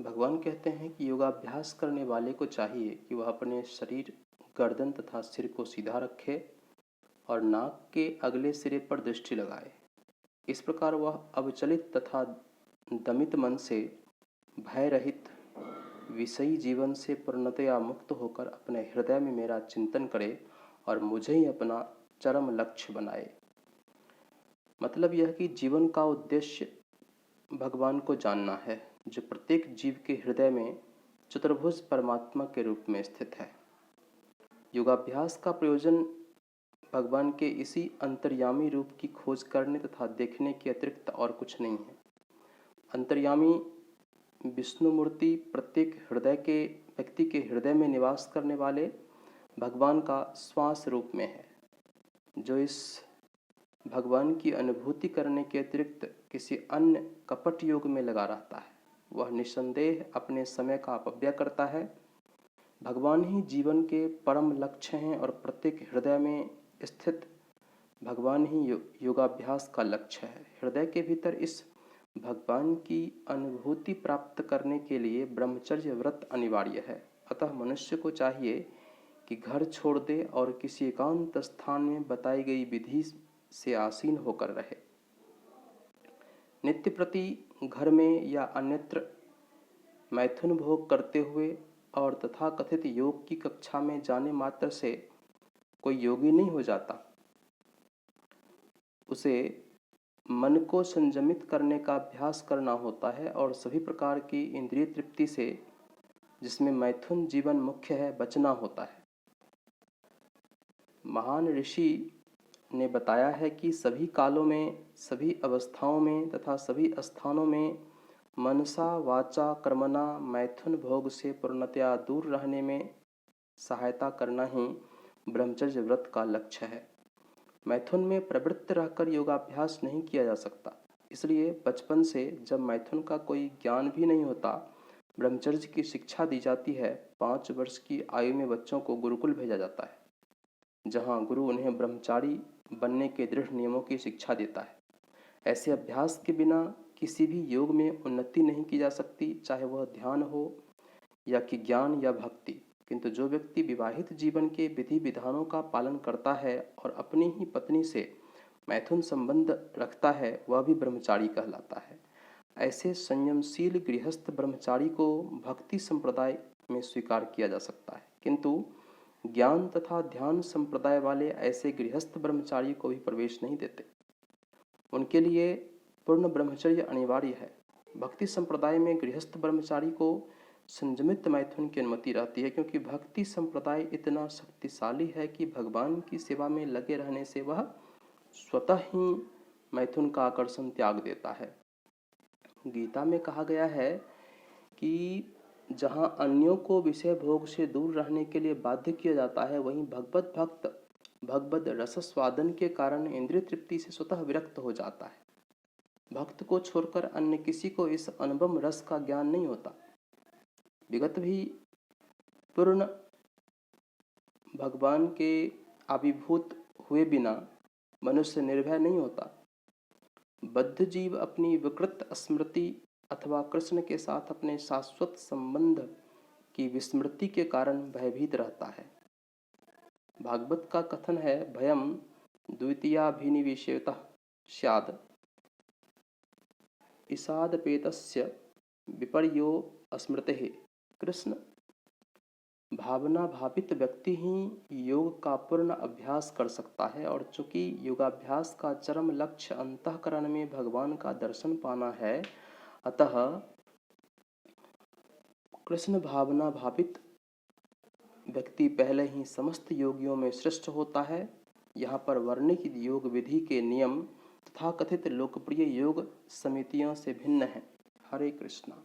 भगवान कहते हैं कि योगाभ्यास करने वाले को चाहिए कि वह अपने शरीर, गर्दन तथा सिर को सीधा रखे और नाक के अगले सिरे पर दृष्टि लगाए। इस प्रकार वह अविचलित तथा दमित मन से, भय रहित विषयी जीवन से पूर्णतया मुक्त होकर अपने हृदय में मेरा चिंतन करे और मुझे ही अपना चरम लक्ष्य बनाए। मतलब यह कि जीवन का उद्देश्य भगवान को जानना है, जो प्रत्येक जीव के हृदय में चतुर्भुज परमात्मा के रूप में स्थित है। योगाभ्यास का प्रयोजन भगवान के इसी अंतर्यामी रूप की खोज करने तथा देखने के अतिरिक्त और कुछ नहीं है। अंतर्यामी विष्णुमूर्ति प्रत्येक व्यक्ति के हृदय में निवास करने वाले भगवान का श्वास रूप में है, जो इस भगवान की अनुभूति करने के अतिरिक्त किसी अन्य कपट योग में लगा रहता है। वह निस्संदेह अपने समय का अपव्यय करता है। भगवान ही जीवन के परम लक्ष्य हैं और प्रत्येक हृदय में स्थित भगवान ही योगाभ्यास का लक्ष्य है। हृदय के भीतर इस भगवान की अनुभूति प्राप्त करने के लिए ब्रह्मचर्य व्रत अनिवार्य है। अतः मनुष्य को चाहिए कि घर छोड़ दे और किसी एकांत स्थान में बताई गई विधि से आसीन होकर रहे। नित्य प्रति घर में या अन्यत्र मैथुन भोग करते हुए और तथाकथित योग की कक्षा में जाने मात्र से कोई योगी नहीं हो जाता। उसे मन को संयमित करने का अभ्यास करना होता है और सभी प्रकार की इंद्रिय तृप्ति से, जिसमें मैथुन जीवन मुख्य है, बचना होता है। महान ऋषि ने बताया है कि सभी कालों में, सभी अवस्थाओं में तथा सभी स्थानों में मनसा वाचा कर्मणा मैथुन भोग से पूर्णतया दूर रहने में सहायता करना ही ब्रह्मचर्य व्रत का लक्ष्य है। मैथुन में प्रवृत्त रहकर योगाभ्यास नहीं किया जा सकता। इसलिए बचपन से जब मैथुन का कोई ज्ञान भी नहीं होता, ब्रह्मचर्य की शिक्षा दी जाती है। 5 वर्ष की आयु में बच्चों को गुरुकुल भेजा जाता है, जहाँ गुरु उन्हें ब्रह्मचारी बनने के दृढ़ नियमों की शिक्षा देता है। ऐसे अभ्यास के बिना किसी भी योग में उन्नति नहीं की जा सकती, चाहे वह ध्यान हो या कि ज्ञान या भक्ति। किंतु जो व्यक्ति विवाहित जीवन के विधि विधानों का पालन करता है और अपनी ही पत्नी से मैथुन संबंध रखता है, वह भी ब्रह्मचारी कहलाता है। ऐसे संयमशील गृहस्थ ब्रह्मचारी को भक्ति संप्रदाय में स्वीकार किया जा सकता है, किंतु ज्ञान तथा ध्यान संप्रदाय वाले ऐसे गृहस्थ ब्रह्मचारी को भी प्रवेश नहीं देते। उनके लिए पूर्ण ब्रह्मचर्य अनिवार्य है। भक्ति संप्रदाय में गृहस्थ ब्रह्मचारी को संयमित मैथुन की अनुमति रहती है, क्योंकि भक्ति संप्रदाय इतना शक्तिशाली है कि भगवान की सेवा में लगे रहने से वह स्वतः ही मैथुन का आकर्षण त्याग देता है। गीता में कहा गया है कि जहाँ अन्यों को विषय भोग से दूर रहने के लिए बाध्य किया जाता है, वहीं भगवत भक्त भगवद रस स्वादन के कारण इंद्रिय तृप्ति से स्वतः विरक्त हो जाता है। भक्त को छोड़कर अन्य किसी को इस अनुपम रस का ज्ञान नहीं होता। विगत भी पूर्ण भगवान के आविर्भूत हुए बिना मनुष्य निर्भय नहीं होता। बद्ध जीव अपनी विकृत स्मृति अथवा कृष्ण के साथ अपने शाश्वत संबंध की विस्मृति के कारण भयभीत रहता है। भागवत का कथन है, भयम द्वितीयाभिनिवेशतः स्याद ईषादपेतस्य विपर्यो स्मृतेः। कृष्ण भावना भावित व्यक्ति ही योग का पूर्ण अभ्यास कर सकता है, और चूंकि योगाभ्यास का चरम लक्ष्य अंतःकरण में भगवान का दर्शन पाना है, अतः कृष्ण भावना भावित व्यक्ति पहले ही समस्त योगियों में श्रेष्ठ होता है। यहाँ पर वर्णित योग विधि के नियम तथाकथित लोकप्रिय योग समितियों से भिन्न हैं। हरे कृष्णा।